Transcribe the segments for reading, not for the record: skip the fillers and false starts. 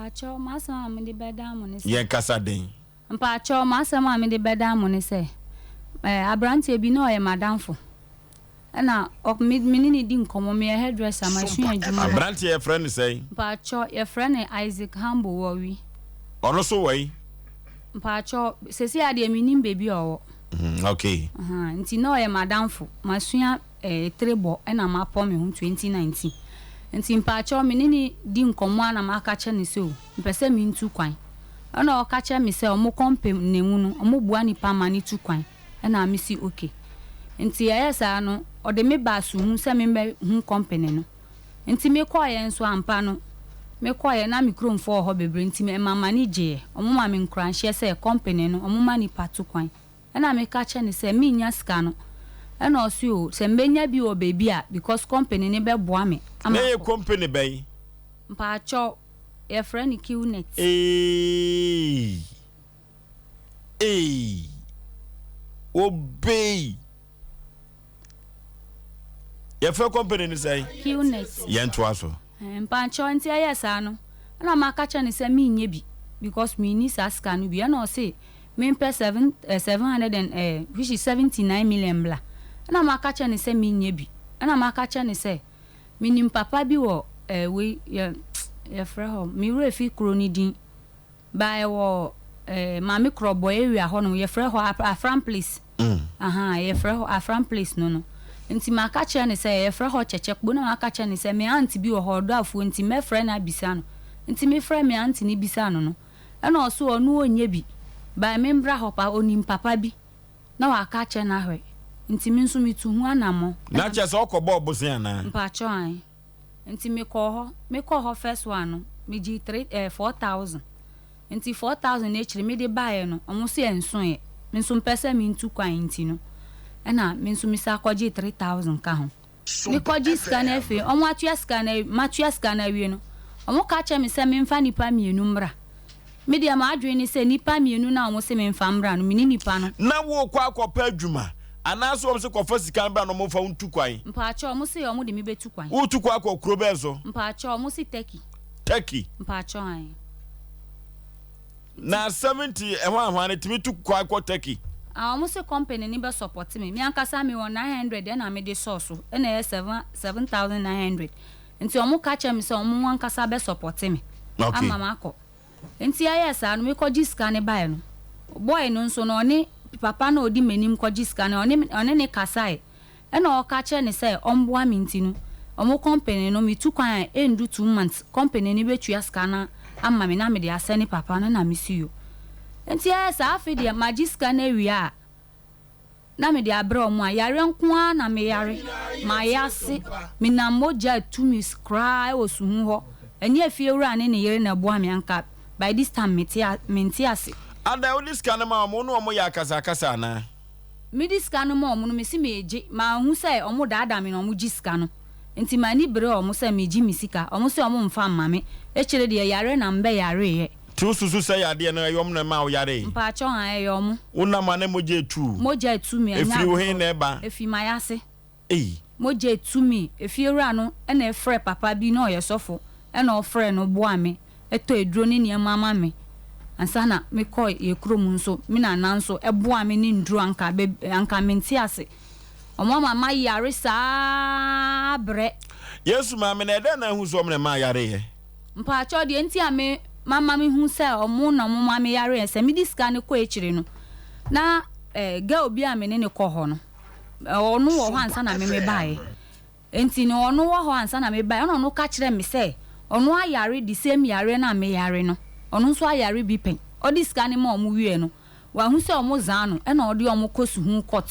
Mpacho masama me de beda mo ne se. Yen kasa den. Mpacho masama me de beda mo ne se. Abrante bi no ye madamfo. Na ok minini di nkomo me hairdresser ma hwe adwuma. Abrante ye friend say. Mpacho ye friend Isaac Hambo wowi. Ono so wai. Mpacho sesi ade minim baby owo. Okay. Nti no ye madamfo. Masua trebo na ma pom me 2019. Nti mpacho minini di nkomo na ma ka che ne se o. Mpese mi ntu kwan. Ana o ka che me se o mo kompem nemu no, o mo bua ni pa ma ni tu kwan. Na me si okay. Nti yesa no o de me ba su hu se me be hu company no. Nti me kwa ye nso ampa no. Me kwa ye na microphone ho bebre nti me mama ni je. O mo ma me nkran hye se company no, o mo ma ni patu kwan. Na me ka che ne se me nya ska no. Na o si o se mbenya bi o baby a because company ne be boa me. Na ye company bay. Mpa cho ye friend Qnet. Obey. Your first company ni say Qnet. Yen to aso. Mpa cho nti ayesa no. Na ma ka che ne se me nye bi because me ni saska no bi na o say me pay 700 and which is 79 million bla. Na ma ka che ne se me nye bi. Na ma ka che ne se minim papa bi wo we ye freho mi refi kroni din ba wo mami krobo area ho no ye freho afran place ye freho afran place no nti ma ka che ne se ye freho chechekbo na ma ka che ne se me anti bi wo ho do afu nti me fre na bisa no nti me fre me anti ni bisa no na o so onu onye bi ba me mbra ho pa onim papa bi na wa ka che na hwe nti mi nso mi tu hu anamo na che se okobo obusia na mpa cho an nti me call ho first one no me gi 4000 nti 4000 e chire me de bae no omo se enso ye me nso mpese me ntu kwan nti no na me nso me sa kwaji 3000 ka ho me kwaji scanner fe omo atua scanner wie no omo ka che me se me mfa nipa mienu mra me de ma adwe ni se nipa mienu na omo se me mfa mra no me ni nipa no na wo kwa akopa adwuma anaso om se kofa sika ba no mo fa untu kwan mpa cho mo se omo de me betu kwan utu kwa akokro bezo mpa cho mo se Turkey mpa cho an na 70 ehwan timi tu kwa akọ Turkey omo se company ni be support me ankasa me 900 na me de source na 7900 nti omo ka che me se omo ankasa be support me ama mako nti ayesa no me koji scan ne bae no boy no nso no ne papa na odi menim kwaji scan one ne kasai na o ka che ne say omboa minti no omo company no me tu kwan endu 2 months company ni betua scan amma me na me de aseni papa na me siyo enti esa afi de magi scan ewia na me de abra omo ayare nko na me yare ma yase me na moja tu mi cry osuhu ho eni afie wura ne yere na boa me anka by this time menti ase ada o scan ma mo no omo ya kasa na me scan ma omo no me si meje ma hu say omo daada me no omo gi scan no enti mani bre omo say meji misika omo say omo mfa mame e kire de yare na mbe yare ye tu susu say ade na yom na ma o yare mpa cho han yom una ma na moje tu me anya efi o hin na eba efi mayase moje tu me efi ewura no e na efre papa bi na oyesofo e na ofre no boa me eto eduro ni ne mama me ansana me koy ye krom nso me na nanso eboa me ni nduru anka menti ase omo mama yare sa bre yesu mama na ede na hu so me ma yare ye mpa cho de enti ame mama me hu se omo na mo mama yare se me diska ne ko echire no na ga obi ame ne ko ho no onu wo ho ansana me bae enti no onu wo ho ansana me bae onu ka kire me se onu ayare the same yare na me yare no onu so ayare bi pen odi scan ma omu wie no wa hu se omu zan no na odi omu kosu hu court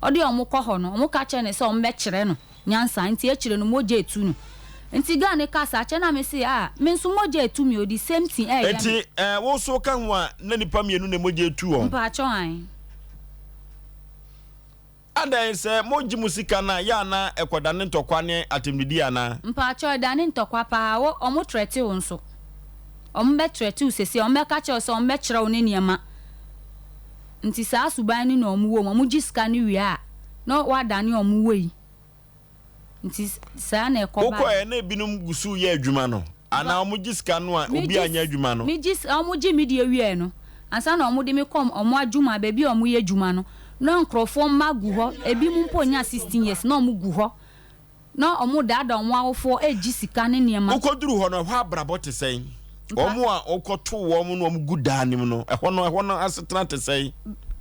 odi omu ko ho no omu ka che ne se omu be kire no nyansa nti e kire no moje etu no nti ga ne kasa che na me se me nso moje etu mi odi same thing enti wo so ka hu a na nipa mienu na moje etu o mpa cho an ada se moji musika na ya na ekoda ne ntokwa ne atemdidi ana mpa cho da ne ntokwa pa wo omu trete wo nso omu be trete usese omu be ka che so omu be kire wo ne niema nti sa suban ni na omu wo omu jiska ni wi a no wada ni omu wo yi nti sa na ekoba woko na ebinum gusu ye adwuma no ana omuji scan no a obi anya adwuma no me gis omuji me de wie no ansa na omu de me kom omu adwuma ba bi omu ye adwuma no no nkrofo magu ho ebi mu mponya 16 years na omu gu ho na omu dada omu awofo egi sika ne niema ukoduru ho no ho abrabo te sen omu a okoto wo mu no omu guda nim no ehwo no asetena te sen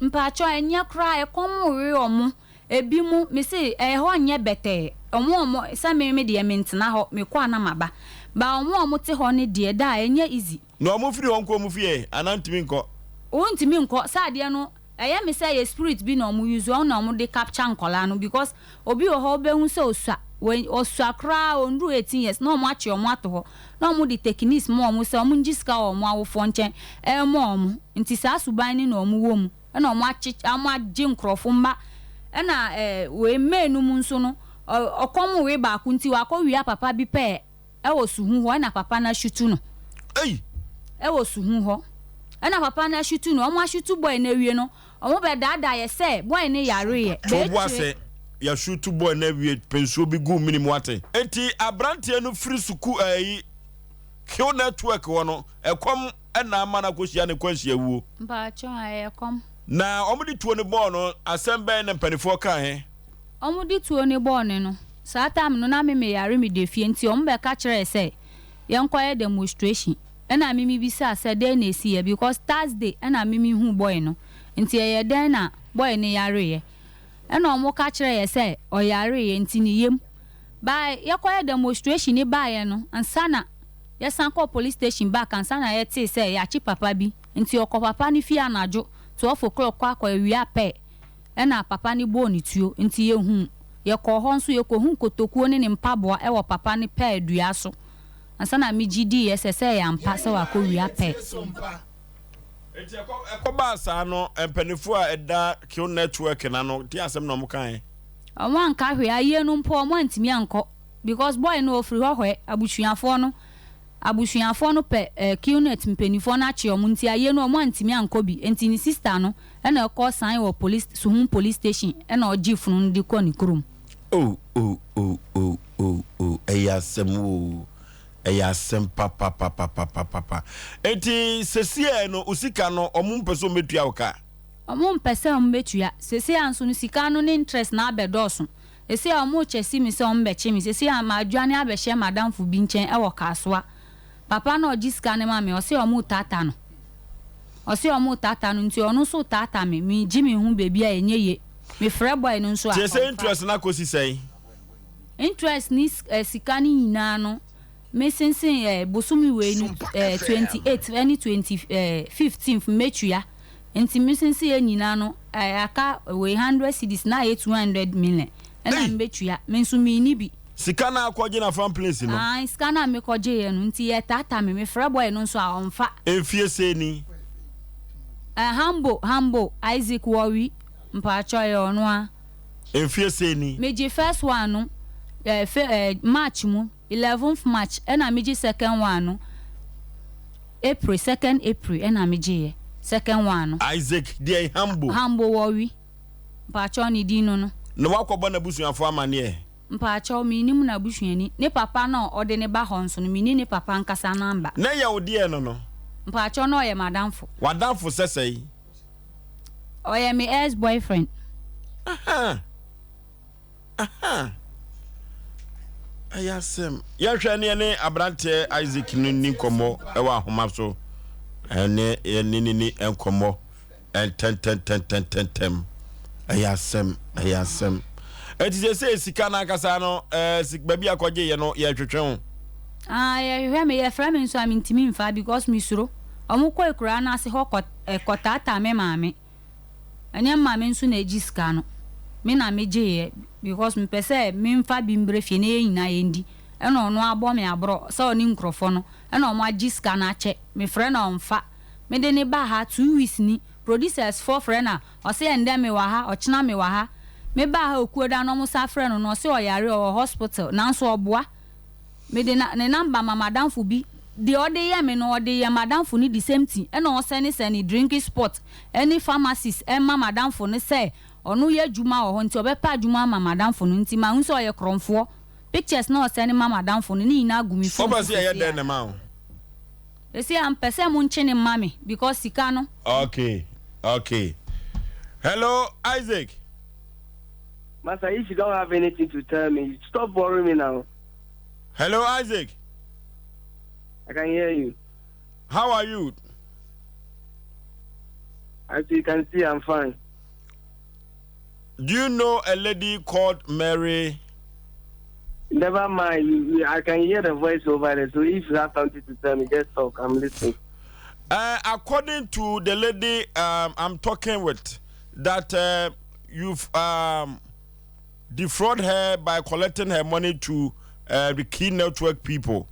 mpacho enya kra ekom we omu ebi mu me se ho nye bete omu sa me de mentena ho me kwa na maba ba omu te ho ne de da enya easy no omu firi ho nko omu fie anantimi nko wontimi nko sa de no eye me say spirit bi na omu use on na omu de capture nkola no because obi wo ho be hu se osua when osua kra ondu 18 years na omu achi omu ato ho na omu de techniques mo omu se omu ngiska omu awofo nchen mo omu nti sa suban ni na omu wo mu na omu achi amu agi nkrofo mba na we menu mu nso no okomu we ba ku nti wa ko wi papa bi pe wo suhu ho na papa na shutu no wo suhu ho na papa na shutu no omu ashutu boy na wie no omu be dada ye say boy ne yare ye to ase ya shutu boy na wie pensuo bi gu minimum ate enti abrante no free suku kill network wo no ekom na ama na kosia ne kwansia wuo mba cho ekom na omu di tuo ne ball no asembe na mpanifo ka he omu di tuo ne ball ne no sa time no na me yare me defie nti omu be ka kire say yenkoye demonstration na mimi bisa say dey na esi ye because Thursday na mimi hu boy no nti ye den na boy ne yare ye na omu ka kire ye say o yare ye nti ni yem ba yekoye demonstration ni ba ye no ansana ye san ko police station back ansana ye te say ya chi papa bi nti okọ papa ni fi anajo 12 o'clock kwa wia pe na papa ni bo ni tuo nti ye hu ye ko ho nso ye ko hu kotokuo ne mpaboa wo papa ni pe adua so ansana mi gidi ye se ya mpa se wa ko wia pe eti ekoba sa no empanifo a eda kill network na no ti asem no mkan omo anka hwe aye no mpo omo antimi anko because boy no ofri ho hwe abusuafo no pe kiunet mpenifo na chi omu nti aye no omo antimi anko bi enti ni sister no na call sign wo police suhun police station na ogifunu ndi ko ni kurum eyasem papa enti sesie no usika no omu mpeso metua oka omu mpese omu betua sesie anso no sika no ne interest na abedoso ese omu chesi mi se omu beche mi sesie amadwane abehye madam fu bi nchen ewo kasoa papa na ogiska ne mame ose omu tata no nti onu so tata mi jimi hu bebi a enyeye mi frɛ boy no nso a se interest na kosi sei interest ni sika ni nyina no me sinsin bosumi we ni 28 any 15th metua enti me sinsin nyina no aka we 100 cedis na 200 million na metua me nso mi ni bi sika na akɔgye na fan place no sika na me kɔgye ye no nti ye tata me frɛ boy no nso a onfa enfie se ni Hambo Isaac Worry mpacho ye ono a enfie se ni meji first one no March mu 11th March na meji second one no April 2nd April na meji ye second one no Isaac dey Hambo Worry mpacho ni di no no wakɔbɔ na busuafo amane mpacho mi nim na busuani ne papa na ode ne ba ho nso no mi ni papa nkasa namba na ye odi no mpacho no ye madamfo wadamfo sesei oye my ex boyfriend ayasem ya hwane ne abrante Isaac ni komo ewa ahoma so ene ni enkomo ten ayasem eti se sika na akasa no sik baby akɔgye ye no ye twetwe ho ye hwe me ye fra me nso amintimi mfa because mi suro omu kɔ ekura na ase hɔ kɔtata me maame anya maame nso na egi sika no me na me gye because me pese me mfa bi mbre fie na yina yendi ɛna ɔno abɔ me abro sɛ ɔni nkrofo no ɛna ɔmo agi sika na akyɛ me frɛ na ɔmfa me de ne ba ha 2 weeks ni producers for frɛ na ɔse ende me wa ha ɔkyena me wa ha me ba ha okuoda no mo sa frɛ no no ɔse ɔyare ɔ hospital na nso ɔboa me de na ne number mama danfo bi the other year me no other year madam for ni the same thing and no send drinking spot any pharmacist and madam for ne say onu ye djuma o ho nti obepa djuma ma madam for nti ma hu so ye kromfo pictures no send mama down for ni na gu me phone. Oba say ya den na ma. They say am pese mo nche ne mami because sika no. Okay. Hello, Isaac. Master, if you don't have anything to tell me, stop bothering me now. Hello, Isaac. I can hear you. How are you? As you can see, I'm fine. Do you know a lady called Mary? Never mind. I can hear the voice over there. So if you have something to tell me, just talk. I'm listening. According to the lady I'm talking with, that you've defrauded her by collecting her money to the key network people.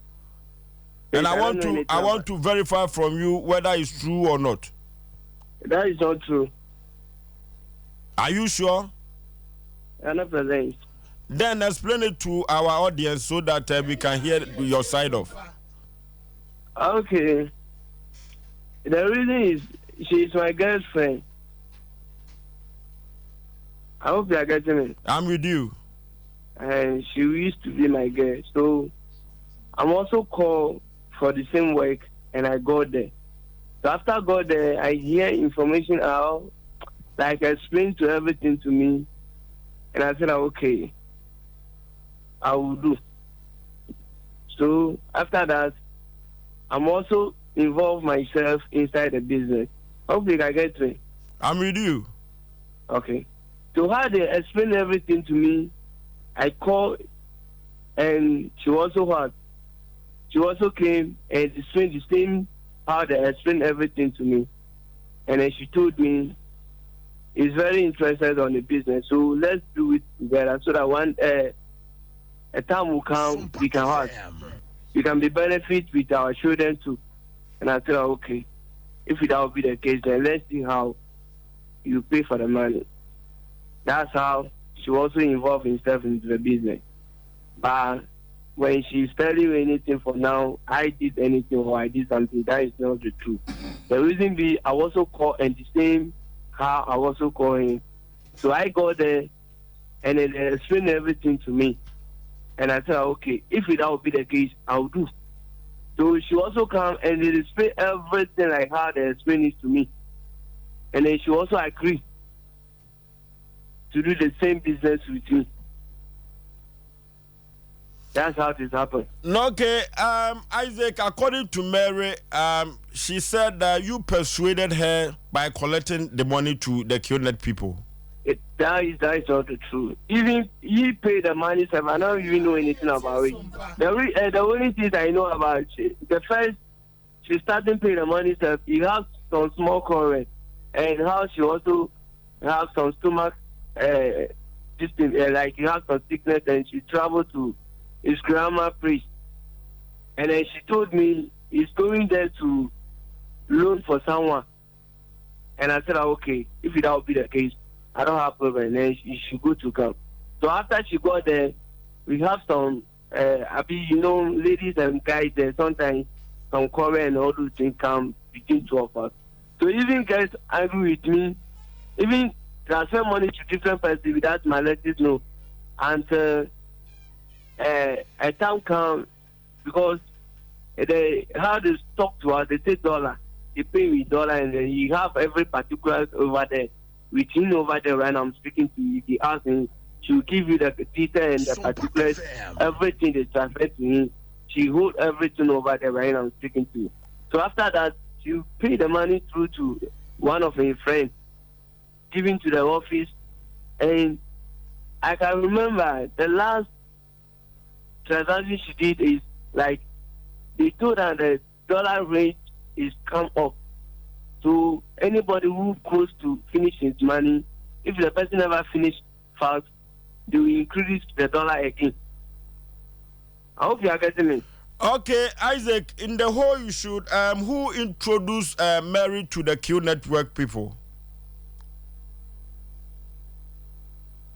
And I want to verify from you whether it's true or not. That is not true. Are you sure? I'm not present. Then explain it to our audience so that we can hear your side of. Okay. The reason is she is my girlfriend. I hope you are getting it. I'm with you. And she used to be my girl. So I'm also called for the same work and I go there. So after I got there, I hear information out, like explain to everything to me. And I said, okay, I will do. So after that, I'm also involved myself inside the business. Hopefully I get it. I'm with you. Okay. So how they explain everything to me, I called and she also came and explained the same how they explained everything to me. And then she told me he's very interested on the business. So let's do it together so that one a time will come we can have. We can be benefit with our children too. And I said, okay, if that will be the case, then let's see how you pay for the money. That's how she also involved herself into the business. But when she's telling you anything for now, I did anything or I did something, that is not the truth. The reason be, I also call and the same how I also call him. So I go there and then they explain everything to me. And I said, okay, if that will be the case, I'll do. So she also come and they explain everything like how they explain it to me. And then she also agreed to do the same business with me. That's how this happened. Okay, Isaac, according to Mary, she said that you persuaded her by collecting the money to the QNet people. That is not the truth. Even he paid the money, so I don't even know anything about it. The only thing I know about it, the first she started paying the money, so he has some small current, and how she also has some stomach, like he has some sickness, and she traveled to his grandma priest, and then she told me he's going there to loan for someone, and I said, okay, if that would be the case, I don't have problem, and then she should go to camp. So after she got there, we have some, ladies and guys there, sometimes some quarrel and all those things come between two of us. So even guys angry with me, even transfer money to different persons without my relatives know. And a time come because they how they talk to us, they say dollar, they pay with dollar, and then you have every particular over there. With him over there right now, I'm speaking to you, he asked me, she will give you the detail and the particulars, everything they transfer to him. She hold everything over there right now, I'm speaking to you. So after that, she pay the money through to one of her friends, giving to the office. And I can remember the last transaction she did is like, they told her the dollar rate is come up. So anybody who goes to finish his money, if the person never finished fast, they will increase the dollar again. I hope you are getting it. Okay, Isaac, in the whole issue, who introduced Mary to the Q Network people?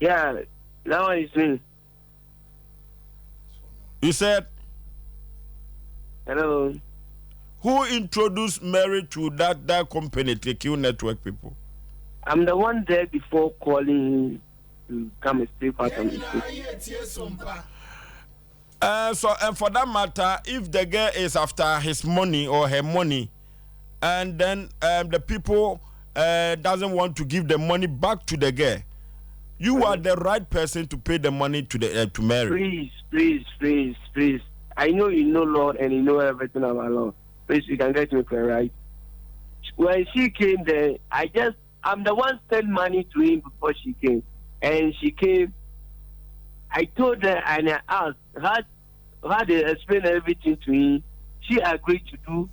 Yeah, that one is me. You said? Hello. Who introduced Mary to that company, the Q Network people? I'm the one there before calling him to come and stay part of the So and for that matter, if the girl is after his money or her money, and then the people doesn't want to give the money back to the girl, you are the right person to pay the money to the to Mary. Please. I know you know Lord and you know everything about Lord. Please, you can get me right. When she came there, I'm the one sent money to him before she came, and she came. I told her and I asked how they explain everything to me. She agreed to do.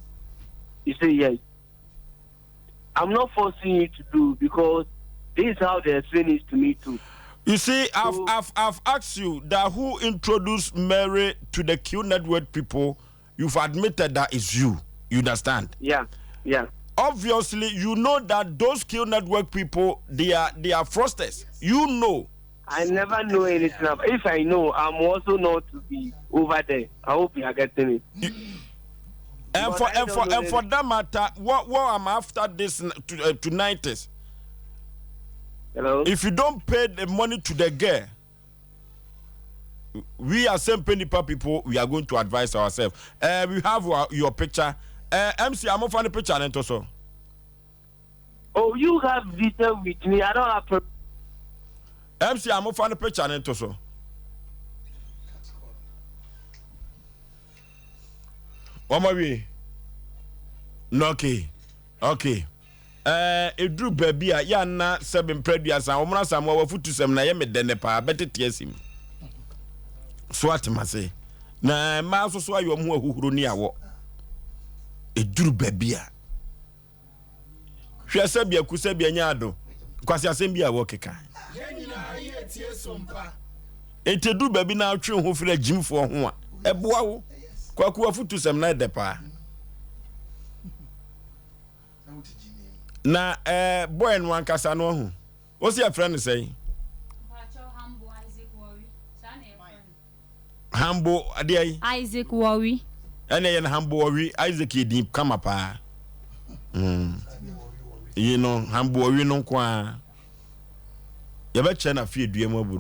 He said yes. I'm not forcing you to do because this is how they explain it to me too. You see, I've asked you that who introduced Mary to the Q Network people. You've admitted that it's you. You understand? Yeah. Obviously, you know that those Q Network people, they are fraudsters. You know. I never know anything about. If I know, I'm also not to be over there. I hope you are getting it. And for that matter, what I'm after this tonight is, hello? If you don't pay the money to the girl, we are SOMPA people. We are going to advise ourselves. We have your picture. MC, I'm off on the picture and also. Oh, you have video with me. I don't have. MC, I'm off on the picture and also. What am I? No, okay. Edru baby a ya na 7 previous and omra samwa wafutu sem na ye me dene pa betete asim. So atimase. Na ma so ayo mu ahuhuro ni awo. Edru baby a. Hwe sabia ku sabia nya ado. Kwasi asem bia wo keka. Etedu baby na atwe ho fira jimfo ho a. Eboa wo. Kwaku wafutu sem na de pa. Na boy no ankasa no hu. O si a friend say. Hambo adai. Isaac Worry. Ene ye na Hambo Worry, Isaac edin kama pa. You know, Hambo Worry no kwa. Ya be che na fie dua mu